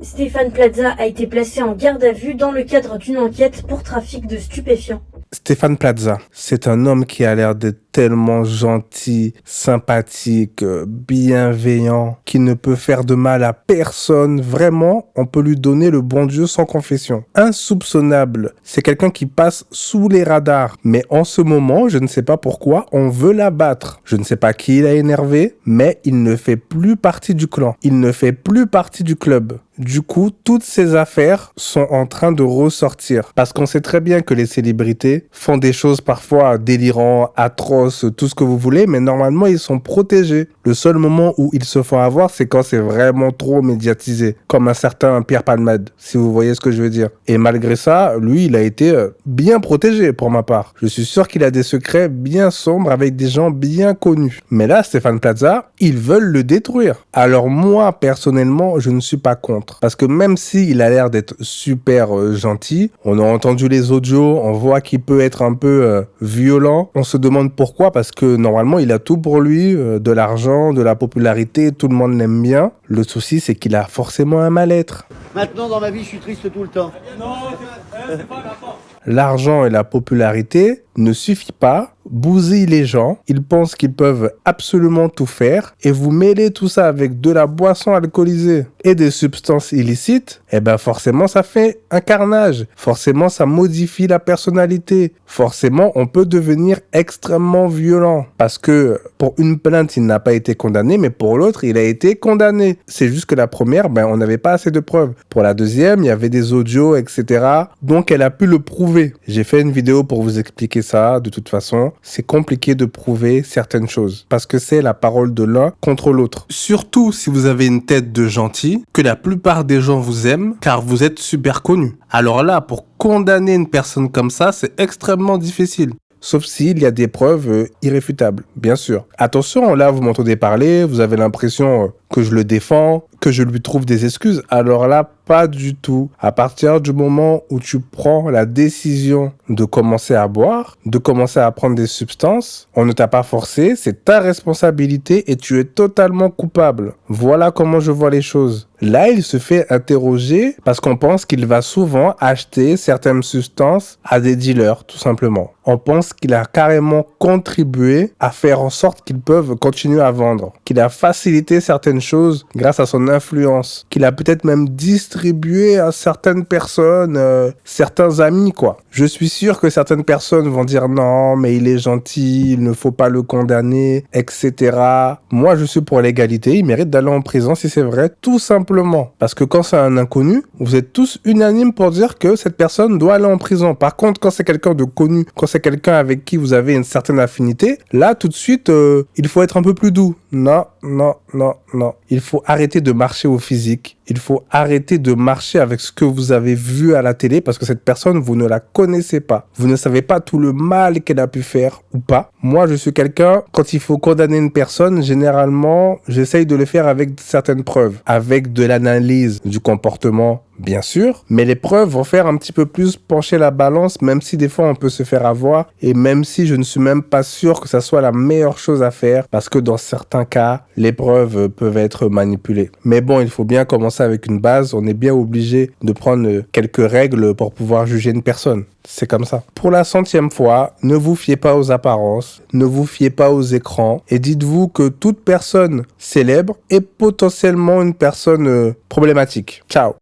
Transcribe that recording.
Stéphane Plaza a été placé en garde à vue dans le cadre d'une enquête pour trafic de stupéfiants. Stéphane Plaza, c'est un homme qui a l'air d'être tellement gentil, sympathique, bienveillant, qui ne peut faire de mal à personne. Vraiment, on peut lui donner le bon Dieu sans confession. Insoupçonnable, c'est quelqu'un qui passe sous les radars. Mais en ce moment, je ne sais pas pourquoi, on veut l'abattre. Je ne sais pas qui il a énervé, mais il ne fait plus partie du clan. Il ne fait plus partie du club. Du coup, toutes ces affaires sont en train de ressortir. Parce qu'on sait très bien que les célébrités font des choses parfois délirantes, atroces, tout ce que vous voulez, mais normalement, ils sont protégés. Le seul moment où ils se font avoir, c'est quand c'est vraiment trop médiatisé. Comme un certain Pierre Palmade, si vous voyez ce que je veux dire. Et malgré ça, lui, il a été bien protégé pour ma part. Je suis sûr qu'il a des secrets bien sombres avec des gens bien connus. Mais là, Stéphane Plaza, ils veulent le détruire. Alors moi, personnellement, je ne suis pas contre. Parce que même s'il a l'air d'être super gentil, on a entendu les audios, on voit qu'il peut être un peu violent. On se demande pourquoi, parce que normalement, il a tout pour lui, de l'argent, de la popularité, tout le monde l'aime bien. Le souci, c'est qu'il a forcément un mal-être. Maintenant, dans ma vie, je suis triste tout le temps. L'argent et la popularité ne suffit pas, bousillent les gens, ils pensent qu'ils peuvent absolument tout faire et vous mêlez tout ça avec de la boisson alcoolisée et des substances illicites, et ben forcément ça fait un carnage, forcément ça modifie la personnalité, forcément on peut devenir extrêmement violent parce que pour une plainte il n'a pas été condamné mais pour l'autre il a été condamné. C'est juste que la première, on n'avait pas assez de preuves. Pour la deuxième, il y avait des audios, etc. Donc elle a pu le prouver. J'ai fait une vidéo pour vous expliquer ça. De toute façon, c'est compliqué de prouver certaines choses parce que c'est la parole de l'un contre l'autre. Surtout si vous avez une tête de gentil, que la plupart des gens vous aiment car vous êtes super connu. Alors là, pour condamner une personne comme ça, c'est extrêmement difficile. Sauf s'il y a des preuves irréfutables, bien sûr. Attention, là, vous m'entendez parler, vous avez l'impression que je le défends, que je lui trouve des excuses. Alors là, pas du tout. À partir du moment où tu prends la décision de commencer à boire, de commencer à prendre des substances, on ne t'a pas forcé, c'est ta responsabilité et tu es totalement coupable. Voilà comment je vois les choses. Là, il se fait interroger parce qu'on pense qu'il va souvent acheter certaines substances à des dealers, tout simplement. On pense qu'il a carrément contribué à faire en sorte qu'ils peuvent continuer à vendre, qu'il a facilité certaines choses grâce à son influence, qu'il a peut-être même distribué à certaines personnes, certains amis, quoi. Je suis sûr que certaines personnes vont dire non, mais il est gentil, il ne faut pas le condamner, etc. Moi, je suis pour l'égalité, il mérite d'aller en prison si c'est vrai, tout simplement. Parce que quand c'est un inconnu, vous êtes tous unanimes pour dire que cette personne doit aller en prison. Par contre, quand c'est quelqu'un de connu, quand c'est quelqu'un avec qui vous avez une certaine affinité, là, tout de suite, il faut être un peu plus doux. Non, non, non, non. Il faut arrêter de marcher au physique. Il faut arrêter de marcher avec ce que vous avez vu à la télé parce que cette personne, vous ne la connaissez pas. Vous ne savez pas tout le mal qu'elle a pu faire ou pas. Moi, je suis quelqu'un, quand il faut condamner une personne, généralement, j'essaye de le faire avec certaines preuves, avec de l'analyse du comportement, bien sûr, mais les preuves vont faire un petit peu plus pencher la balance, même si des fois on peut se faire avoir et même si je ne suis même pas sûr que ça soit la meilleure chose à faire parce que dans certains cas, les preuves peuvent être manipulées. Mais bon, il faut bien commencer avec une base. On est bien obligé de prendre quelques règles pour pouvoir juger une personne. C'est comme ça. Pour la 100e fois, ne vous fiez pas aux apparences, ne vous fiez pas aux écrans et dites-vous que toute personne célèbre est potentiellement une personne problématique. Ciao.